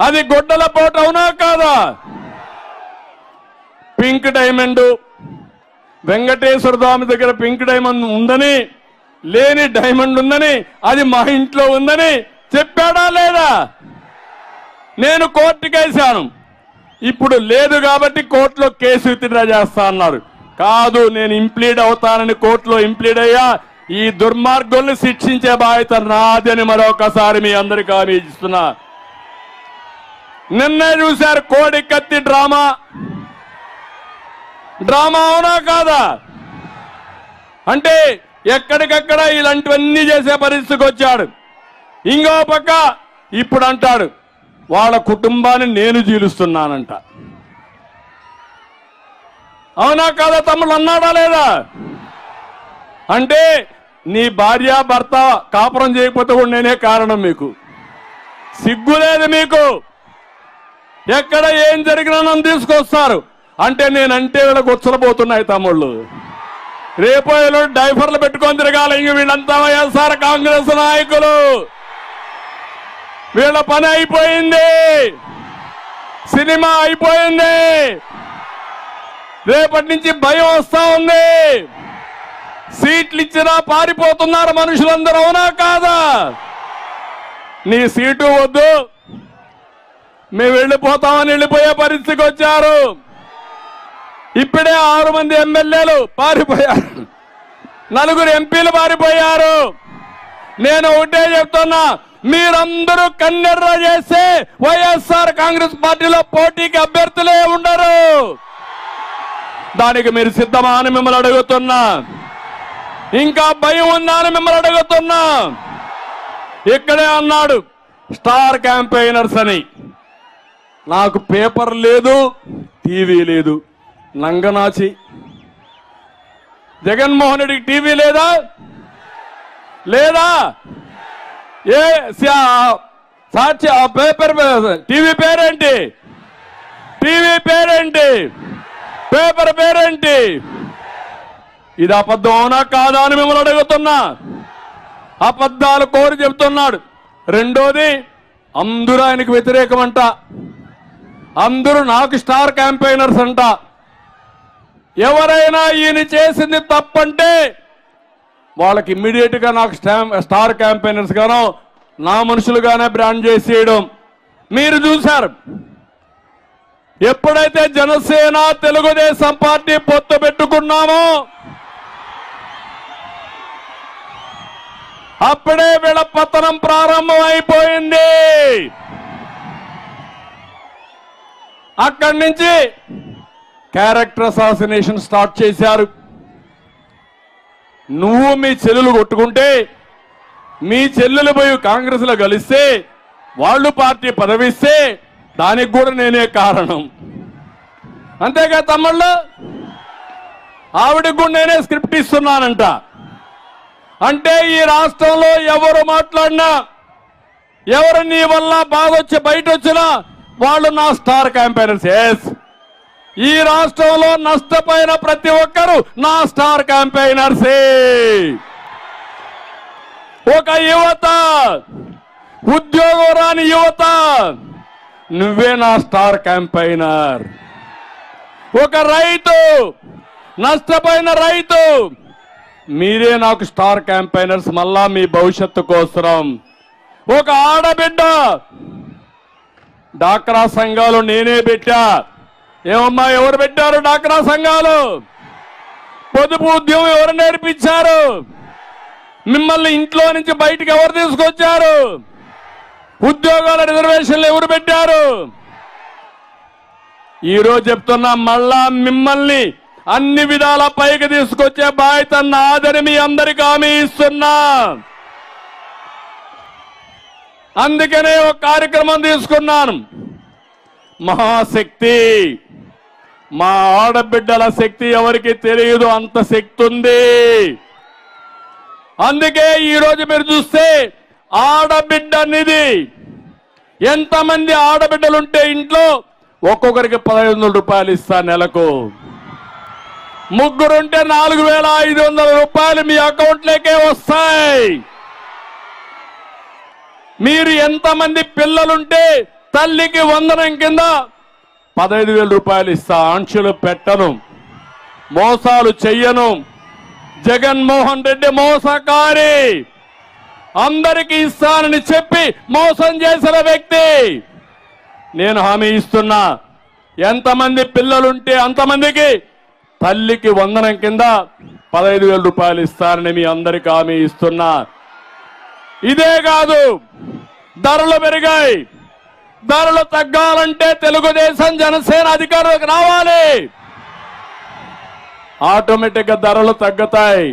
అది గొడ్డల పోటు అవునా కాదా? పింక్ డైమండ్, వెంకటేశ్వర స్వామి దగ్గర పింక్ డైమండ్ ఉందని, లేని డైమండ్ ఉందని, అది మా ఇంట్లో ఉందని చెప్పాడా లేదా? నేను కోర్టుకేశాను. ఇప్పుడు లేదు కాబట్టి కోర్టులో కేసు విత్డ్రా చేస్తా అన్నారు. కాదు, నేను ఇంప్లీడ్ అవుతానని కోర్టులో ఇంప్లీడ్ అయ్యా. ఈ దుర్మార్గుల్ని శిక్షించే బాధ్యత నాది అని మరొకసారి మీ అందరికీ హామీ ఇస్తున్నా. నిన్నే చూశారు కోడి కత్తి డ్రామా. డ్రామా అవునా కాదా? అంటే ఎక్కడికక్కడ ఇలాంటివన్నీ చేసే పరిస్థితికి వచ్చాడు. ఇంకో పక్క ఇప్పుడు అంటాడు వాళ్ళ కుటుంబాన్ని నేను జీలుస్తున్నానంట. అవునా కాదా తమ్ముళ్ళు? అన్నాడా లేదా? అంటే నీ భార్య భర్త కాపురం చేయకపోతే కూడా నేనే కారణం. మీకు సిగ్గు లేదు. మీకు ఎక్కడ ఏం జరిగినా నన్ను తీసుకొస్తారు. అంటే నేనంటే వీళ్ళకి ఉచ్చలపోతున్నాయి తమ్ముళ్ళు. రేపో డైఫర్లు పెట్టుకొని తిరగాలి. ఇంక వీళ్ళంతా వైఎస్ఆర్ కాంగ్రెస్ నాయకులు. వీళ్ళ పని అయిపోయింది, సినిమా అయిపోయింది. రేపటి నుంచి భయం వస్తా ఉంది. సీట్లు ఇచ్చినా పారిపోతున్నారు మనుషులందరూ. అవునా కాదా? నీ సీటు వద్దు, మేము వెళ్ళిపోతామని వెళ్ళిపోయే పరిస్థితికి వచ్చారు. ఇప్పుడే 6 మంది ఎమ్మెల్యేలు పారిపోయారు, 4 ఎంపీలు పారిపోయారు. నేను ఒకటే చెప్తున్నా, మీరందరూ కన్నెర్ర చేస్తే వైఎస్ఆర్ కాంగ్రెస్ పార్టీలో పోటీకి అభ్యర్థులే ఉండరు. దానికి మీరు సిద్ధమా అని మిమ్మల్ని అడుగుతున్నా. ఇంకా భయం ఉందా అని మిమ్మల్ని అడుగుతున్నా. ఇక్కడే అన్నాడు స్టార్ క్యాంపెయినర్స్ అని. నాకు పేపర్ లేదు, టీవీ లేదు. నంగనాచి జగన్మోహన్ రెడ్డికి టీవీ లేదా? లేదా? ఏ సాక్షి పేపర్ టీవీ పేరేంటి? టీవీ పేరేంటి? పేపర్ పేరేంటి? ఇది అబద్ధం అవునా కాదా అని మిమ్మల్ని అడుగుతున్నా. అబద్ధాలు కోరి చెబుతున్నాడు. రెండోది, అందరూ ఆయనకు వ్యతిరేకం అంట. అందరూ నాకు స్టార్ క్యాంపెయినర్స్ అంట. ఎవరైనా ఈయన చేసింది తప్పంటే వాళ్ళకి ఇమ్మీడియట్ గా నాకు స్టార్ క్యాంపెయినర్స్ గానో నా మనుషులుగానే బ్రాండ్ చేసేయడం మీరు చూశారు. ఎప్పుడైతే జనసేన తెలుగుదేశం పార్టీ పొత్తు పెట్టుకున్నామో అప్పుడే వీళ్ళ పతనం ప్రారంభం అయిపోయింది. అక్కడి నుంచి క్యారెక్టర్ అసాసినేషన్ స్టార్ట్ చేశారు. నువ్వు మీ చెల్లెలు కొట్టుకుంటే, మీ చెల్లెలు పోయి కాంగ్రెస్ లో కలిస్తే, వాళ్ళు పార్టీ పదవిస్తే దానికి కూడా నేనే కారణం. అంతేగా తమ్ముళ్ళు? ఆవిడకి కూడా నేనే స్క్రిప్ట్ ఇస్తున్నానంట. అంటే ఈ రాష్ట్రంలో ఎవరు మాట్లాడినా, ఎవరు నీ వల్ల బాధ వచ్చి బయట వచ్చినా వాళ్ళు నా స్టార్ క్యాంపెయినర్స్. ఎస్, ఈ రాష్ట్రంలో నష్టపోయిన ప్రతి ఒక్కరు నా స్టార్ క్యాంపెయినర్సే. ఒక యువత, ఉద్యోగం రాని యువత, నువ్వే నా స్టార్ క్యాంపెయినర్. ఒక రైతు, నష్టపోయిన రైతు, మీరే నాకు స్టార్ క్యాంపెయినర్స్ మళ్ళా మీ భవిష్యత్తు కోసం. ఒక ఆడబిడ్డ, డాక్రా సంఘాలు నేనే పెట్టా. ఏమమ్మా ఎవరు పెట్టారు డాక్రా సంఘాలు? పొదుపు ఉద్యమం ఎవరు నేర్పించారు? మిమ్మల్ని ఇంట్లో నుంచి బయటికి ఎవరు తీసుకొచ్చారు? ఉద్యోగాల రిజర్వేషన్లు ఎవరు పెట్టారు? ఈరోజు చెప్తున్నా, మళ్ళా మిమ్మల్ని అన్ని విధాల పైకి తీసుకొచ్చే బాధ్యత నాదని మీ అందరికీ హామీ ఇస్తున్నా. అందుకనే ఒక కార్యక్రమం తీసుకున్నాను. మహాశక్తి. మా ఆడబిడ్డల శక్తి ఎవరికి తెలియదు, అంత శక్తి ఉంది. అందుకే ఈరోజు మీరు చూస్తే ఆడబిడ్డ నిధి, ఎంతమంది ఆడబిడ్డలుంటే ఇంట్లో ఒక్కొక్కరికి 1500 రూపాయలు ఇస్తా నెలకు. ముగ్గురుంటే 4500 రూపాయలు మీ అకౌంట్లోకే వస్తాయి. మీరు ఎంతమంది పిల్లలుంటే తల్లికి వందనం కింద 15,000 రూపాయలు ఇస్తా. ఆంక్షలు పెట్టను, మోసాలు చెయ్యను. జగన్మోహన్ రెడ్డి మోసకారి, అందరికీ ఇస్తానని చెప్పి మోసం చేసిన వ్యక్తి. నేను హామీ ఇస్తున్నా, ఎంతమంది పిల్లలుంటే అంతమందికి తల్లికి వందనం కింద 15,000 రూపాయలు ఇస్తానని మీ అందరికీ హామీ ఇస్తున్నా. ఇదే కాదు, ధరలు పెరిగాయి. ధరలు తగ్గాలంటే తెలుగుదేశం జనసేన అధికారులకు రావాలి. ఆటోమేటిక్ గా ధరలు తగ్గుతాయి.